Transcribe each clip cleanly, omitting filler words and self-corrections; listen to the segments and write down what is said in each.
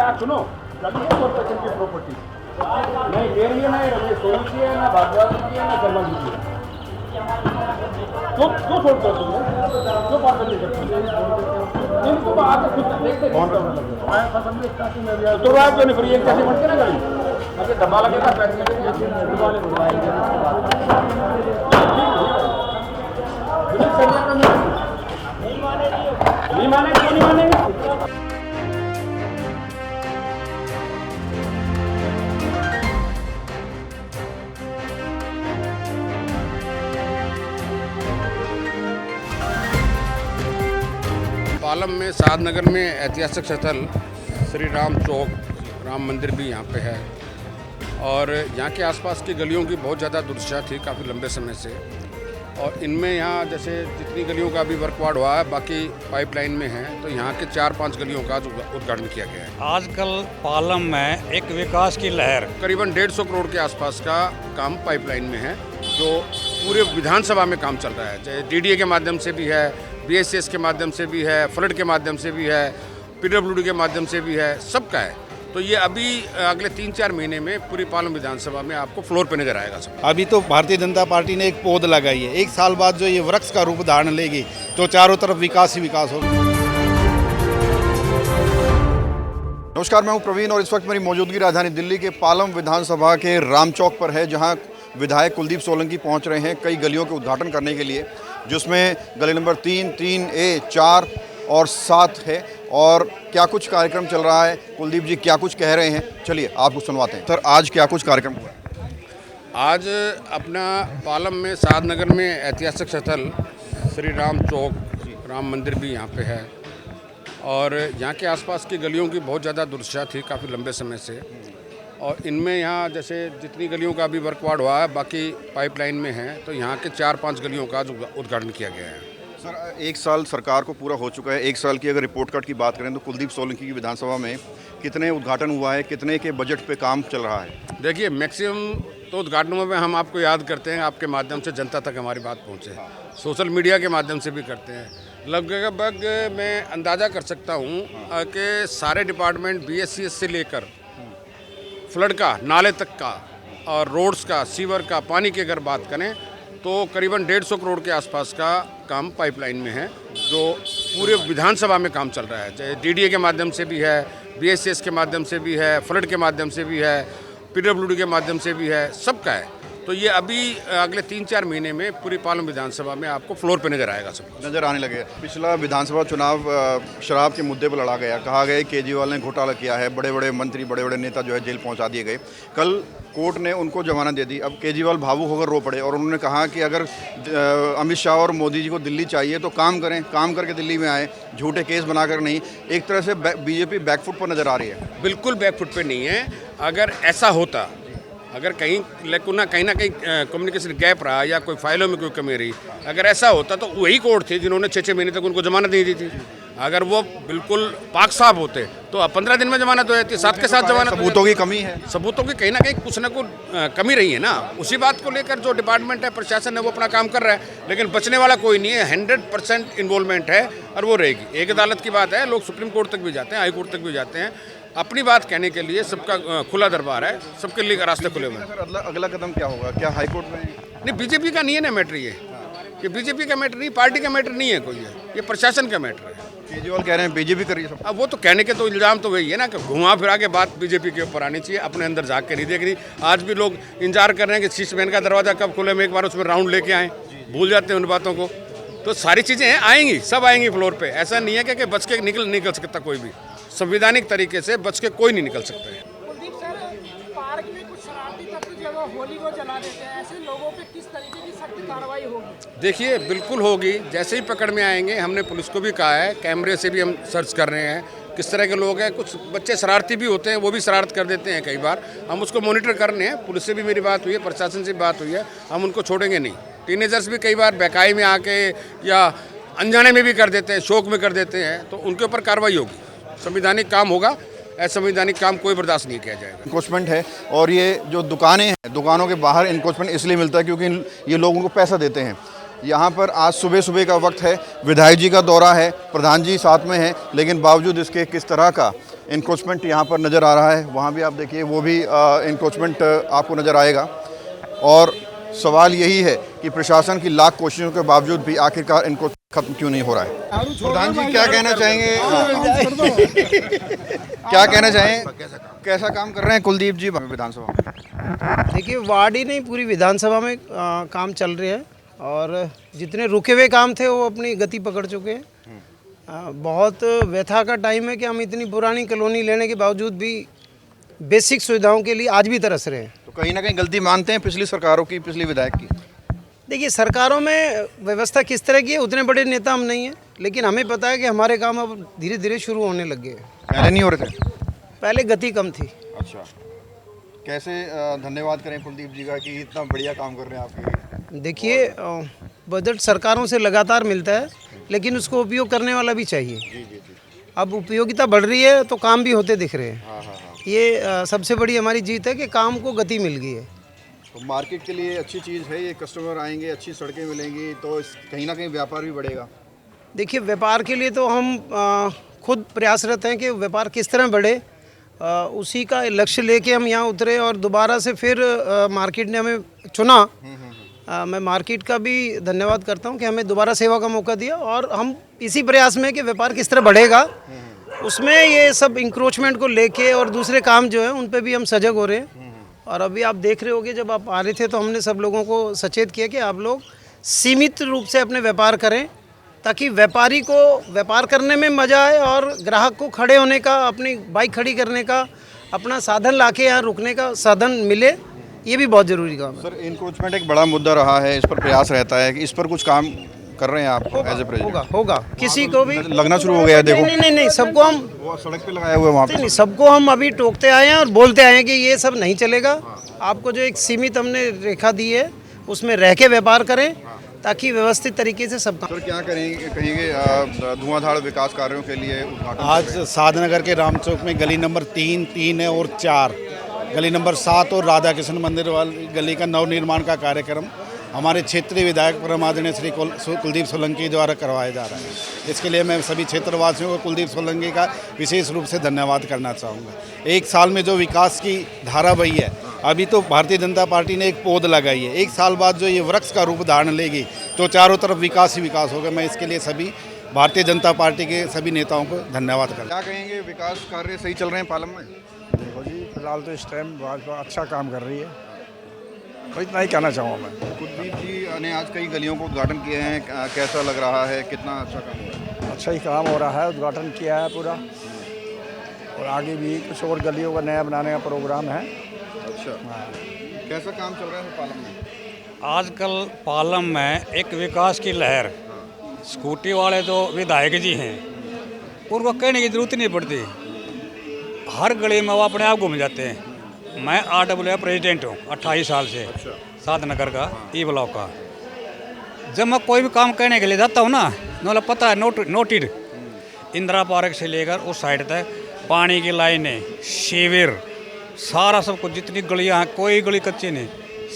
आप सुनो, कभी है 4% की प्रॉपर्टी नहीं मेरी है, ना रमेश सोनी की है, ना भागवत की है, ना शर्मा जी की है। क्यों छोड़ते हो तुम? क्यों बात नहीं करते? इनको आगे खुद देखते तो रात जो नहीं फिर एक कैसे बढ़ते ना गाड़ी अगर डब्बा लगेगा नहीं मानेंगे क्यों नहीं मानेंगे? पालम में सादनगर में ऐतिहासिक स्थल श्री राम चौक राम मंदिर भी यहाँ पे है और यहाँ के आसपास की गलियों की बहुत ज़्यादा दुर्दशा थी काफ़ी लंबे समय से। और इनमें यहाँ जैसे जितनी गलियों का अभी वर्कवार्ड हुआ है बाकी पाइपलाइन में है, तो यहाँ के 4-5 गलियों का उद्घाटन किया गया है। आजकल पालम में एक विकास की लहर करीबन 150 करोड़ के आसपास का काम पाइपलाइन में है, जो पूरे विधानसभा में काम चल रहा है, चाहे DDA के माध्यम से भी है, BSS के माध्यम से भी है, फ्लड के माध्यम से भी है, PWD के माध्यम से भी है, सबका है। तो ये अभी अगले 3-4 महीने में पूरी पालम विधानसभा में आपको फ्लोर पे नजर आएगा सब। अभी तो भारतीय जनता पार्टी ने एक पौध लगाई है, 1 साल बाद जो ये वृक्ष का रूप धारण लेगी तो चारों तरफ विकास ही विकास होगा। नमस्कार, मैं हूं प्रवीण और इस वक्त मेरी मौजूदगी राजधानी दिल्ली के पालम विधानसभा के राम चौक पर है, जहां विधायक कुलदीप सोलंकी पहुंच रहे हैं कई गलियों के उद्घाटन करने के लिए, जिसमें गली नंबर 3, 3A, 4 और 7 है। और क्या कुछ कार्यक्रम चल रहा है, कुलदीप जी क्या कुछ कह रहे हैं, चलिए आपको सुनवाते हैं। सर, आज क्या कुछ कार्यक्रम हुआ? आज अपना पालम में सादनगर में ऐतिहासिक स्थल श्री राम चौक राम मंदिर भी यहाँ पे है और यहाँ के आसपास की गलियों की बहुत ज़्यादा दुर्दशा थी काफ़ी लंबे समय से। और इनमें यहाँ जैसे जितनी गलियों का अभी वर्कवार्ड हुआ है बाकी पाइपलाइन में है, तो यहाँ के 4-5 गलियों का उद्घाटन किया गया है। सर, 1 साल सरकार को पूरा हो चुका है। 1 साल की अगर रिपोर्ट कार्ड की बात करें तो कुलदीप सोलंकी की विधानसभा में कितने उद्घाटन हुआ है, कितने के बजट पे काम चल रहा है? देखिए, मैक्सिमम तो उद्घाटनों में हम आपको याद करते हैं, आपके माध्यम से जनता तक हमारी बात पहुँचे, सोशल मीडिया के माध्यम से भी करते हैं। लगभग मैं अंदाज़ा कर सकता हूँ कि सारे डिपार्टमेंट BSCS से लेकर फ्लड का, नाले तक का और रोड्स का, सीवर का, पानी की अगर बात करें तो करीबन 150 करोड़ के आसपास का काम पाइपलाइन में है, जो पूरे विधानसभा में काम चल रहा है, चाहे DDA के माध्यम से भी है, BSS के माध्यम से भी है, फ्लड के माध्यम से भी है, PWD के माध्यम से भी है, सबका है। तो ये अभी अगले 3-4 महीने में पूरी पालम विधानसभा में आपको फ्लोर पे नजर आएगा, सब नज़र आने लगे। पिछला विधानसभा चुनाव शराब के मुद्दे पर लड़ा गया, कहा गया केजरीवाल ने घोटाला किया है, बड़े बड़े मंत्री, बड़े बड़े नेता जो है जेल पहुंचा दिए गए। कल कोर्ट ने उनको जमानत दे दी। अब केजरीवाल भावुक होकर रो पड़े और उन्होंने कहा कि अगर अमित शाह और मोदी जी को दिल्ली चाहिए तो काम करें, काम करके दिल्ली में आए, झूठे केस बनाकर नहीं। एक तरह से BJP बैकफुट पर नज़र आ रही है। बिल्कुल बैकफुट पे नहीं है। अगर ऐसा होता, अगर कहीं ना कहीं कम्युनिकेशन गैप रहा या कोई फाइलों में कोई कमी रही, अगर ऐसा होता तो वही कोर्ट थे जिन्होंने 6-6 महीने तक उनको जमानत नहीं दी थी। अगर वो बिल्कुल पाक साफ होते तो 15 दिन में जमानत हो जाती, साथ के साथ जमानत। सबूतों की कमी है, सबूतों की कहीं ना कहीं कुछ ना कुछ कमी रही है ना। उसी बात को लेकर जो डिपार्टमेंट है, प्रशासन है, वो अपना काम कर रहा है, लेकिन बचने वाला कोई नहीं है। 100% इन्वॉल्वमेंट है और वो रहेगी। एक अदालत की बात है, लोग सुप्रीम कोर्ट तक भी जाते हैं, हाई कोर्ट तक भी जाते हैं, अपनी बात कहने के लिए सबका खुला दरबार है, सबके लिए रास्ते खुले हुए हैं। सर, अगला कदम क्या होगा? क्या हाई कोर्ट में? नहीं, BJP का नहीं है ना मैटर, ये BJP का मैटर नहीं, पार्टी का मैटर नहीं है कोई, ये प्रशासन का मैटर है। केजरीवाल कह रहे हैं BJP कर रही है सब। अब वो तो कहने के तो इल्ज़ाम तो वही है ना कि घुमा फिरा के बात BJP के ऊपर आनी चाहिए, अपने अंदर झाँक के नहीं देख रही। आज भी लोग इंतजार कर रहे हैं कि शीशमैन का दरवाज़ा कब खुले, में एक बार उसमें राउंड लेके आएँ, भूल जाते हैं उन बातों को। तो सारी चीज़ें हैं, आएंगी, सब आएंगी फ्लोर पे। ऐसा नहीं है कि बच के निकल सकता कोई भी, संवैधानिक तरीके से बच के कोई नहीं निकल सकता है। कुलदीप सर, पार्क में कुछ शरारती तत्व जो है होली को जला देते हैं, ऐसे लोगों पे किस तरीके की सख्त कार्रवाई होगी? देखिए, बिल्कुल होगी। जैसे ही पकड़ में आएंगे, हमने पुलिस को भी कहा है, कैमरे से भी हम सर्च कर रहे हैं किस तरह के लोग हैं। कुछ बच्चे शरारती भी होते हैं, वो भी शरारत कर देते हैं कई बार, हम उसको मॉनिटर कर रहे हैं। पुलिस से भी मेरी बात हुई है, प्रशासन से भी बात हुई है, हम उनको छोड़ेंगे नहीं। टीनेजर्स भी कई बार बहकाई में आके या अनजाने में भी कर देते हैं, शौक में कर देते हैं, तो उनके ऊपर कार्रवाई होगी, संवैधानिक काम होगा। असंवैधानिक काम कोई बर्दाश्त नहीं किया जाएगा। इनकोचमेंट है और ये जो दुकानें हैं, दुकानों के बाहर इनकोचमेंट इसलिए मिलता है क्योंकि ये लोगों को पैसा देते हैं। यहाँ पर आज सुबह सुबह का वक्त है, विधायक जी का दौरा है, प्रधान जी साथ में हैं, लेकिन बावजूद इसके किस तरह का इंक्रोचमेंट यहाँ पर नज़र आ रहा है, वहाँ भी आप देखिए वो भी इंक्रोचमेंट आपको नज़र आएगा। और सवाल यही है कि प्रशासन की लाख कोशिशों के बावजूद भी आखिरकार इनको खत्म क्यों नहीं हो रहा है। प्रधान जी क्या कहना चाहेंगे, क्या कहना चाहेंगे, कैसा काम कर रहे हैं कुलदीप जी विधानसभा में? देखिए, वार्ड ही नहीं पूरी विधानसभा में काम चल रहे हैं और जितने रुके हुए काम थे वो अपनी गति पकड़ चुके हैं। बहुत व्यथा का टाइम है कि हम इतनी पुरानी कॉलोनी लेने के बावजूद भी बेसिक सुविधाओं के लिए आज भी तरस रहे हैं। तो कहीं ना कहीं गलती मानते हैं पिछली सरकारों की, पिछली विधायक की? देखिए, सरकारों में व्यवस्था किस तरह की है, उतने बड़े नेता हम नहीं हैं, लेकिन हमें पता है कि हमारे काम अब धीरे धीरे शुरू होने लग गए। पहले नहीं हो रहे थे? पहले गति कम थी। अच्छा, कैसे धन्यवाद करें कुलदीप जी का कि इतना बढ़िया काम कर रहे हैं आपके? देखिए, बजट सरकारों से लगातार मिलता है, लेकिन उसको उपयोग करने वाला भी चाहिए। जी। अब उपयोगिता बढ़ रही है तो काम भी होते दिख रहे हैं। हाँ। ये सबसे बड़ी हमारी जीत है कि काम को गति मिल गई है। तो मार्केट के लिए अच्छी चीज़ है ये, कस्टमर आएंगे, अच्छी सड़कें मिलेंगी तो कहीं ना कहीं व्यापार भी बढ़ेगा। देखिए, व्यापार के लिए तो हम खुद प्रयासरत हैं कि व्यापार किस तरह बढ़े, उसी का लक्ष्य लेके हम यहाँ उतरे और दोबारा से फिर मार्केट ने हमें चुना। मैं मार्केट का भी धन्यवाद करता हूँ कि हमें दोबारा सेवा का मौका दिया और हम इसी प्रयास में कि व्यापार किस तरह बढ़ेगा, उसमें ये सब इंक्रोचमेंट को लेके और दूसरे काम जो है उन पे भी हम सजग हो रहे हैं। और अभी आप देख रहे होगे, जब आप आ रहे थे तो हमने सब लोगों को सचेत किया कि आप लोग सीमित रूप से अपने व्यापार करें, ताकि व्यापारी को व्यापार करने में मज़ा आए और ग्राहक को खड़े होने का, अपनी बाइक खड़ी करने का, अपना साधन लाके यहाँ रुकने का साधन मिले। ये भी बहुत ज़रूरी काम है। सर, इंक्रोचमेंट एक बड़ा मुद्दा रहा है, इस पर प्रयास रहता है कि इस पर कुछ काम कर रहे हैं आप एज ए प्रेसिडेंट? होगा किसी को भी लगना शुरू हो गया है। देखो नहीं, सबको हम वो सड़क पे लगाए हुए वहाँ पे नहीं, सबको हम अभी टोकते आए हैं और बोलते आए हैं कि ये सब नहीं चलेगा। आपको जो एक सीमित हमने रेखा दी है उसमें रह के व्यापार करें, ताकि व्यवस्थित तरीके से सब काम। सर, क्या कहेंगे धुआंधार विकास कार्यों के लिए उद्घाटन? आज साधनगर के रामचौक में गली नंबर 3 है और 4, गली नंबर 7 और राधा कृष्ण मंदिर वाली गली का नवनिर्माण का कार्यक्रम हमारे क्षेत्रीय विधायक परमादरणीय श्री कुलदीप सोलंकी द्वारा करवाया जा रहा है। इसके लिए मैं सभी क्षेत्रवासियों को कुलदीप सोलंकी का विशेष रूप से धन्यवाद करना चाहूँगा। एक साल में जो विकास की धारा बही है, अभी तो भारतीय जनता पार्टी ने एक पौध लगाई है, एक साल बाद जो ये वृक्ष का रूप धारण लेगी तो चारों तरफ विकास ही विकास होगा। मैं इसके लिए सभी भारतीय जनता पार्टी के सभी नेताओं को धन्यवाद करता हूं। क्या कहेंगे, विकास कार्य सही चल रहे हैं पालम में? देखो जी, फिलहाल तो इस टाइम भाजपा अच्छा काम कर रही है, तो इतना ही कहना चाहूँगा मैं। कुलदीप जी ने आज कई गलियों को उद्घाटन किए हैं, कैसा लग रहा है, कितना अच्छा काम हो रहा है? अच्छा ही काम हो रहा है, उद्घाटन किया है पूरा, और आगे भी कुछ और गलियों का नया बनाने का प्रोग्राम है। अच्छा, कैसा काम चल रहा है पालम में? आजकल पालम में एक विकास की लहर, स्कूटी वाले तो विधायक जी हैं, उनको कहने की ज़रूरत नहीं पड़ती, हर गली में वो अपने आप घूम जाते हैं। मैं RWA प्रेसिडेंट हूँ 28 साल से। अच्छा। साधनगर का ई ब्लॉक का। जब मैं कोई भी काम करने के लिए जाता हूँ ना, मतलब पता है नोटेड, इंदिरा पार्क से लेकर उस साइड तक पानी की लाइनें, शिविर, सारा सब कुछ, जितनी गलियाँ हैं, कोई गली कच्ची नहीं,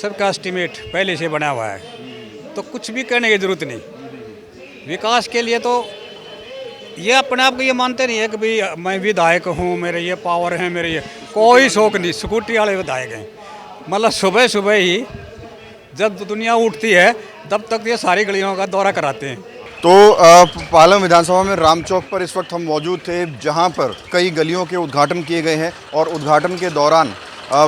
सबका एस्टीमेट पहले से बना हुआ है, तो कुछ भी करने की ज़रूरत नहीं। विकास के लिए तो ये अपने आप को ये मानते नहीं है कि भाई मैं विधायक हूँ, मेरे ये पावर है, मेरे ये कोई शौक नहीं। स्कूटी वाले विधायक हैं, मतलब सुबह सुबह ही जब दुनिया उठती है तब तक ये सारी गलियों का दौरा कराते हैं। तो पालम विधानसभा में रामचौक पर इस वक्त हम मौजूद थे, जहां पर कई गलियों के उद्घाटन किए गए हैं और उद्घाटन के दौरान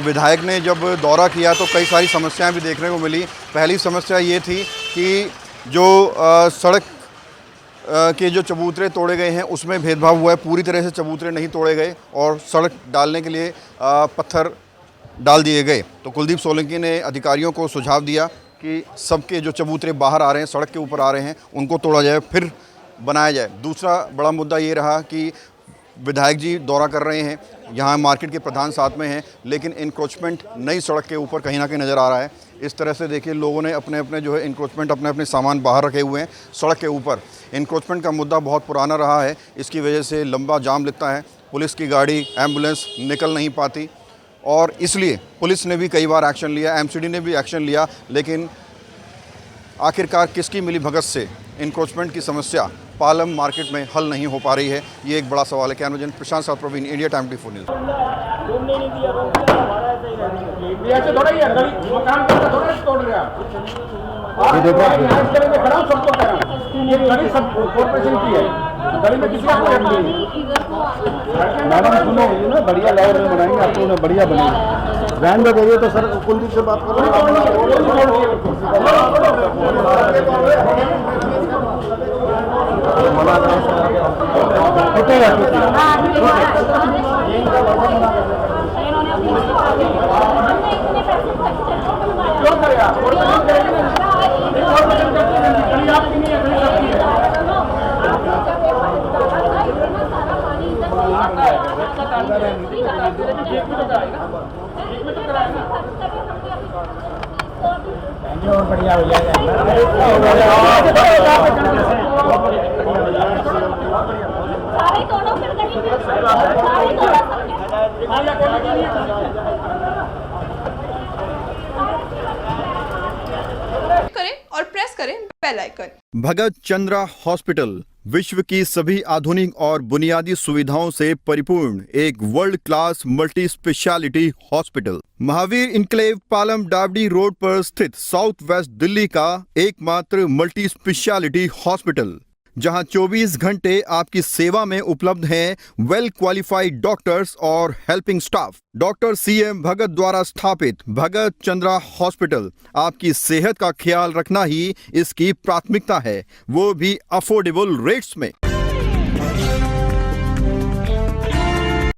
विधायक ने जब दौरा किया तो कई सारी समस्याएं भी देखने को मिली। पहली समस्या ये थी कि जो सड़क के जो चबूतरे तोड़े गए हैं उसमें भेदभाव हुआ है, पूरी तरह से चबूतरे नहीं तोड़े गए और सड़क डालने के लिए पत्थर डाल दिए गए। तो कुलदीप सोलंकी ने अधिकारियों को सुझाव दिया कि सबके जो चबूतरे बाहर आ रहे हैं, सड़क के ऊपर आ रहे हैं, उनको तोड़ा जाए, फिर बनाया जाए। दूसरा बड़ा मुद्दा ये रहा कि विधायक जी दौरा कर रहे हैं, यहाँ मार्केट के प्रधान साथ में हैं, लेकिन इंक्रोचमेंट नई सड़क के ऊपर कहीं ना कहीं नज़र आ रहा है। इस तरह से देखिए, लोगों ने अपने अपने जो है इंक्रोचमेंट, अपने अपने सामान बाहर रखे हुए हैं सड़क के ऊपर। इंक्रोचमेंट का मुद्दा बहुत पुराना रहा है, इसकी वजह से लंबा जाम लगता है, पुलिस की गाड़ी, एम्बुलेंस निकल नहीं पाती और इसलिए पुलिस ने भी कई बार एक्शन लिया, MCD ने भी एक्शन लिया, लेकिन आखिरकार किसकी मिलीभगत से इंक्रोचमेंट की समस्या पालम मार्केट में हल नहीं हो पा रही है, ये एक बड़ा सवाल है। कैमरामैन प्रशांत साहब Praveen, India time 24 news. India से थोड़ा ही है, गली मकान का थोड़ा ही तोड़ रहे आप। ये देखो यहाँ इस तरह से खड़ा हूँ, सबको कह रहा हूँ, ये गली सब कॉर्पोरेशन की है, गली में किसी का कोई हक नहीं है। मैडम सुनो, ये ना बढ़िया लेवल में बनाएंगे, आपको उन्हें बढ़िया बनेगी। वैन में गई तो सर कुलदीप से बात बढ़िया हो करें और प्रेस करें बेल आइकन। भगत चंद्रा हॉस्पिटल विश्व की सभी आधुनिक और बुनियादी सुविधाओं से परिपूर्ण एक world class multi speciality hospital, Mahavir enclave Palam डावडी रोड पर स्थित साउथ वेस्ट दिल्ली का एकमात्र मल्टी स्पेशलिटी हॉस्पिटल, जहां 24 घंटे आपकी सेवा में उपलब्ध हैं वेल क्वालिफाइड डॉक्टर्स और हेल्पिंग स्टाफ। डॉक्टर CM भगत द्वारा स्थापित भगत चंद्रा हॉस्पिटल आपकी सेहत का ख्याल रखना ही इसकी प्राथमिकता है, वो भी अफोर्डेबल रेट्स में।